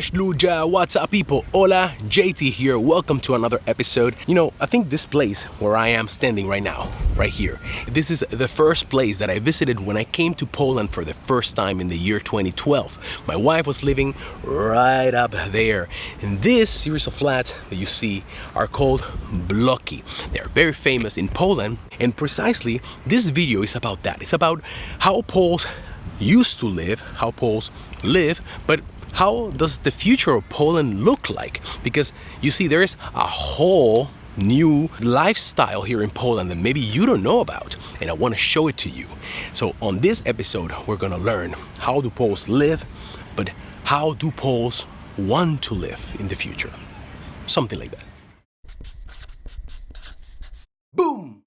Cześć ludzie, what's up people? Hola, JT here. Welcome to another episode. You know, I think this place where I am standing right now, right here, this is the first place that I visited when I came to Poland for the first time in the year 2012. My wife was living right up there. And this series of flats that you see are called bloki. They're very famous in Poland, and precisely this video is about that. It's about how Poles used to live, how Poles live, but how does the future of Poland look like? Because you see, there is a whole new lifestyle here in Poland that maybe you don't know about, and I want to show it to you. So on this episode, we're going to learn how do Poles live, but how do Poles want to live in the future? Something like that. Boom!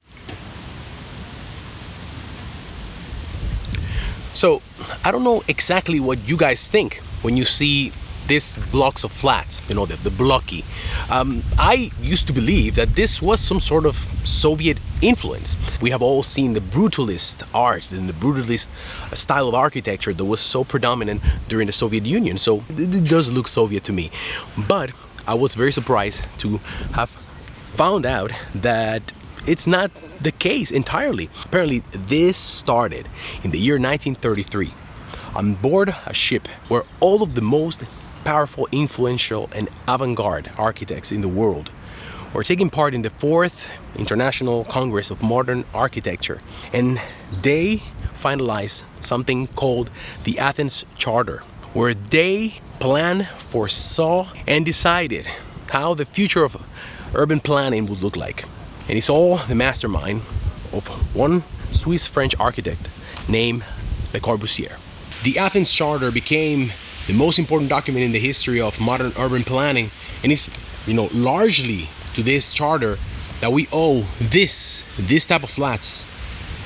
So, I don't know exactly what you guys think when you see these blocks of flats, you know, the bloki. I used to believe that this was some sort of Soviet influence. We have all seen the brutalist art and the brutalist style of architecture that was so predominant during the Soviet Union. So it does look Soviet to me. But I was very surprised to have found out that it's not the case entirely. Apparently, this started in the year 1933 on board a ship where all of the most powerful, influential, and avant-garde architects in the world were taking part in the 4th International Congress of Modern Architecture. And they finalized something called the Athens Charter, where they planned, foresaw, and decided how the future of urban planning would look like. And it's all the mastermind of one Swiss-French architect named Le Corbusier. The Athens Charter became the most important document in the history of modern urban planning, and it's, you know, largely to this charter that we owe this type of flats,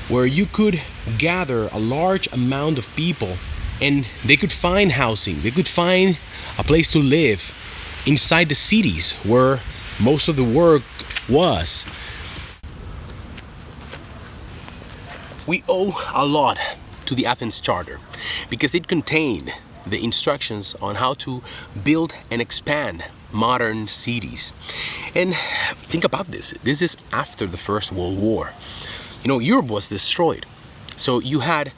where you could gather a large amount of people and they could find housing, they could find a place to live inside the cities where most of the work was. We owe a lot to the Athens Charter because it contained the instructions on how to build and expand modern cities. And think about this. This is after the First World War. You know, Europe was destroyed. So you had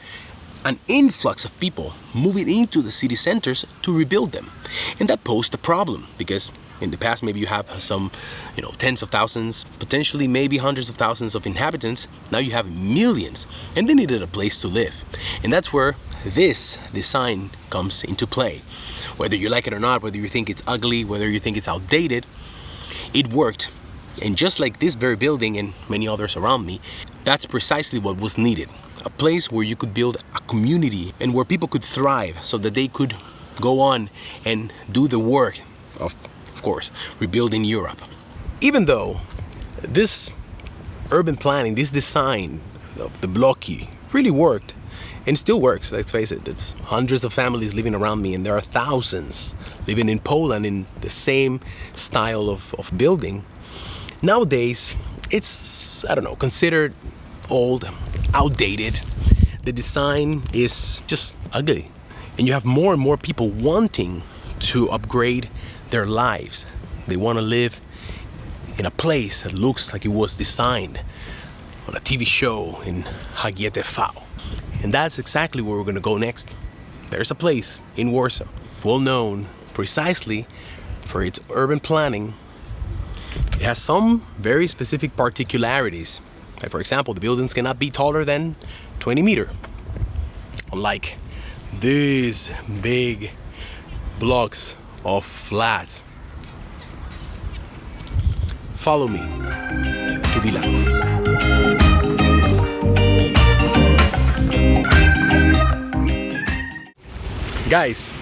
an influx of people moving into the city centers to rebuild them. And that posed a problem because in the past, maybe you have some, you know, tens of thousands, potentially maybe hundreds of thousands of inhabitants. Now you have millions, and they needed a place to live. And that's where this design comes into play. Whether you like it or not, whether you think it's ugly, whether you think it's outdated, it worked. And just like this very building and many others around me, that's precisely what was needed. A place where you could build a community and where people could thrive so that they could go on and do the work of course, rebuilding Europe. Even though this urban planning, this design of the bloki really worked and still works, let's face it, it's hundreds of families living around me and there are thousands living in Poland in the same style of building. Nowadays, it's, I don't know, considered old, outdated. The design is just ugly. And you have more and more people wanting to upgrade their lives. They want to live in a place that looks like it was designed on a TV show in TV. And that's exactly where we're going to go next. There's a place in Warsaw, well known precisely for its urban planning. It has some very specific particularities. Like, for example, the buildings cannot be taller than 20 meters. Unlike these big blocks of flats. Follow me to Wilanów. Guys,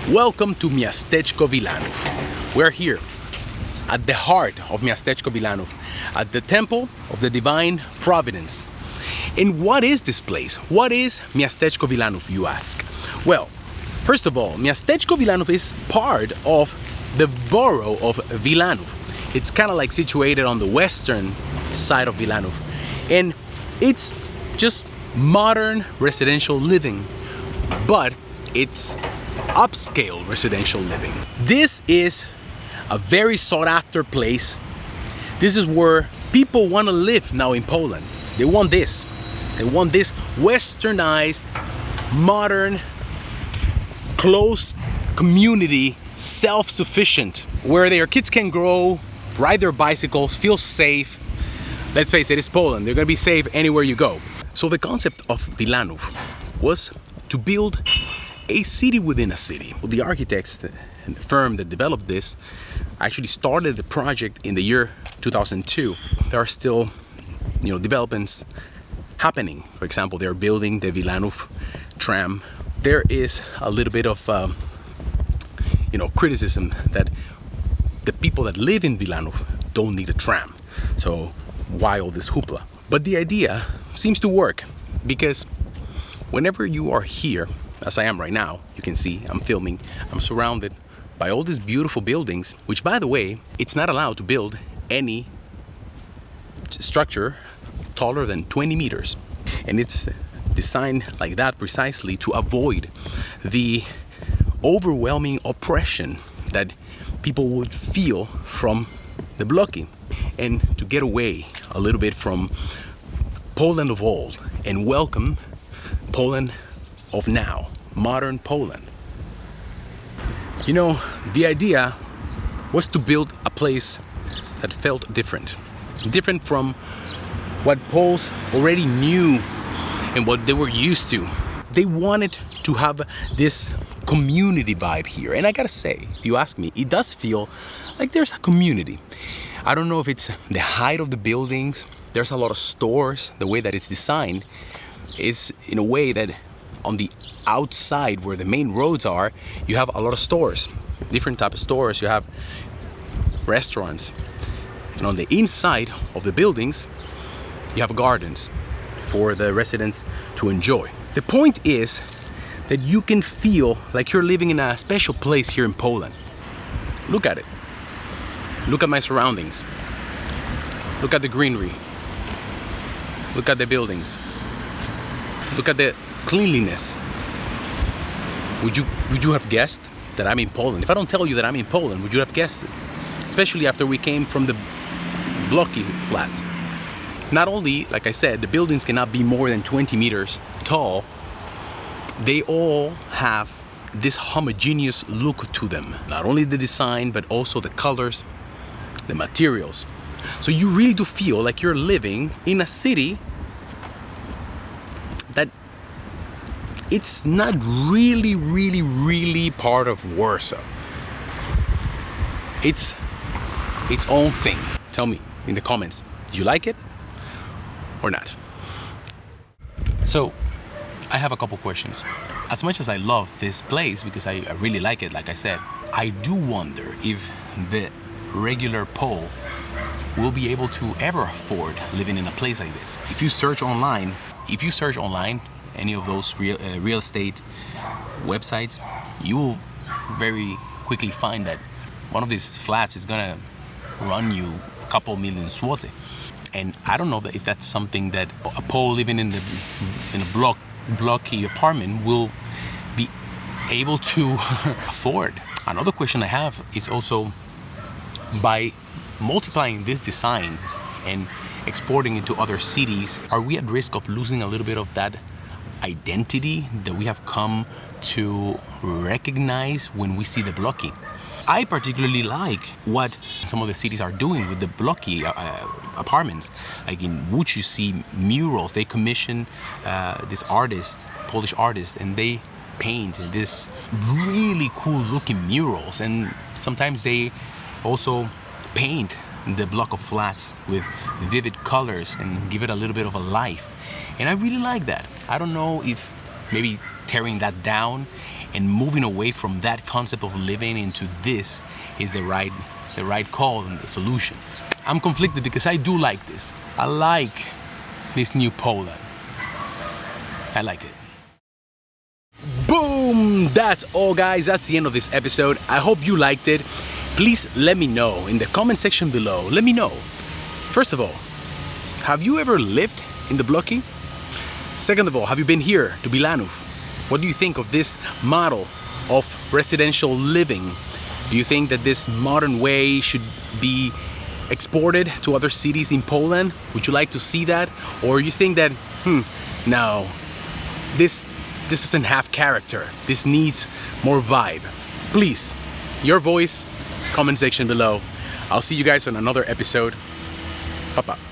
welcome to Miasteczko Wilanów. We're here at the heart of Miasteczko Wilanów, at the Temple of the Divine Providence. And what is this place? What is Miasteczko Wilanów, you ask? Well, first of all, Miasteczko Wilanów is part of the borough of Wilanów. It's kind of like situated on the western side of Wilanów. And it's just modern residential living. But it's upscale residential living. This is a very sought after place. This is where people want to live now in Poland. They want this. They want this westernized, modern, close community, self-sufficient, where their kids can grow, ride their bicycles, feel safe. Let's face it, it's Poland. They're gonna be safe anywhere you go. So the concept of Wilanów was to build a city within a city. Well, the architects and the firm that developed this actually started the project in the year 2002. There are still, developments happening. For example, they're building the Wilanów tram. There is a little bit of, criticism that the people that live in Wilanów don't need a tram. So why all this hoopla? But the idea seems to work, because whenever you are here, as I am right now, you can see I'm filming, I'm surrounded by all these beautiful buildings, which, by the way, it's not allowed to build any structure taller than 20 meters. And it's designed like that precisely to avoid the overwhelming oppression that people would feel from the bloki, and to get away a little bit from Poland of old and welcome Poland of now, modern Poland. The idea was to build a place that felt different from what Poles already knew and what they were used to. They wanted to have this community vibe here. And I gotta say, if you ask me, it does feel like there's a community. I don't know if it's the height of the buildings. There's a lot of stores. The way that it's designed is in a way that on the outside where the main roads are, you have a lot of stores, different type of stores. You have restaurants. And on the inside of the buildings, you have gardens for the residents to enjoy. The point is that you can feel like you're living in a special place here in Poland. Look at it. Look at my surroundings. Look at the greenery. Look at the buildings. Look at the cleanliness. Would you have guessed that I'm in Poland? If I don't tell you that I'm in Poland, would you have guessed it? Especially after we came from the bloki flats. Not only, like I said, the buildings cannot be more than 20 meters tall, they all have this homogeneous look to them. Not only the design, but also the colors, the materials. So you really do feel like you're living in a city that it's not really part of Warsaw. It's its own thing. Tell me in the comments, do you like it or not? So I have a couple questions. As much as I love this place, because I really like it, like I said, I do wonder if the regular Pole will be able to ever afford living in a place like this. If you search online any of those real estate websites, you will very quickly find that one of these flats is gonna run you a couple million zloty. And I don't know if that's something that a Pole living in a blocky apartment will be able to afford. Another question I have is also, by multiplying this design and exporting it to other cities, are we at risk of losing a little bit of that identity that we have come to recognize when we see the bloki? I particularly like what some of the cities are doing with the bloki apartments. Like in Łódź, you see murals. They commission this artist, Polish artist, and they paint this really cool looking murals. And sometimes they also paint the block of flats with vivid colors and give it a little bit of a life. And I really like that. I don't know if maybe tearing that down and moving away from that concept of living into this is the right call and the solution. I'm conflicted because I do like this. I like this new Poland. I like it. Boom! That's all, guys. That's the end of this episode. I hope you liked it. Please let me know in the comment section below. Let me know. First of all, have you ever lived in the bloki? Second of all, have you been here to Wilanów? What do you think of this model of residential living? Do you think that this modern way should be exported to other cities in Poland? Would you like to see that? Or you think that, no, this doesn't have character. This needs more vibe. Please, your voice, comment section below. I'll see you guys on another episode. Bye-bye.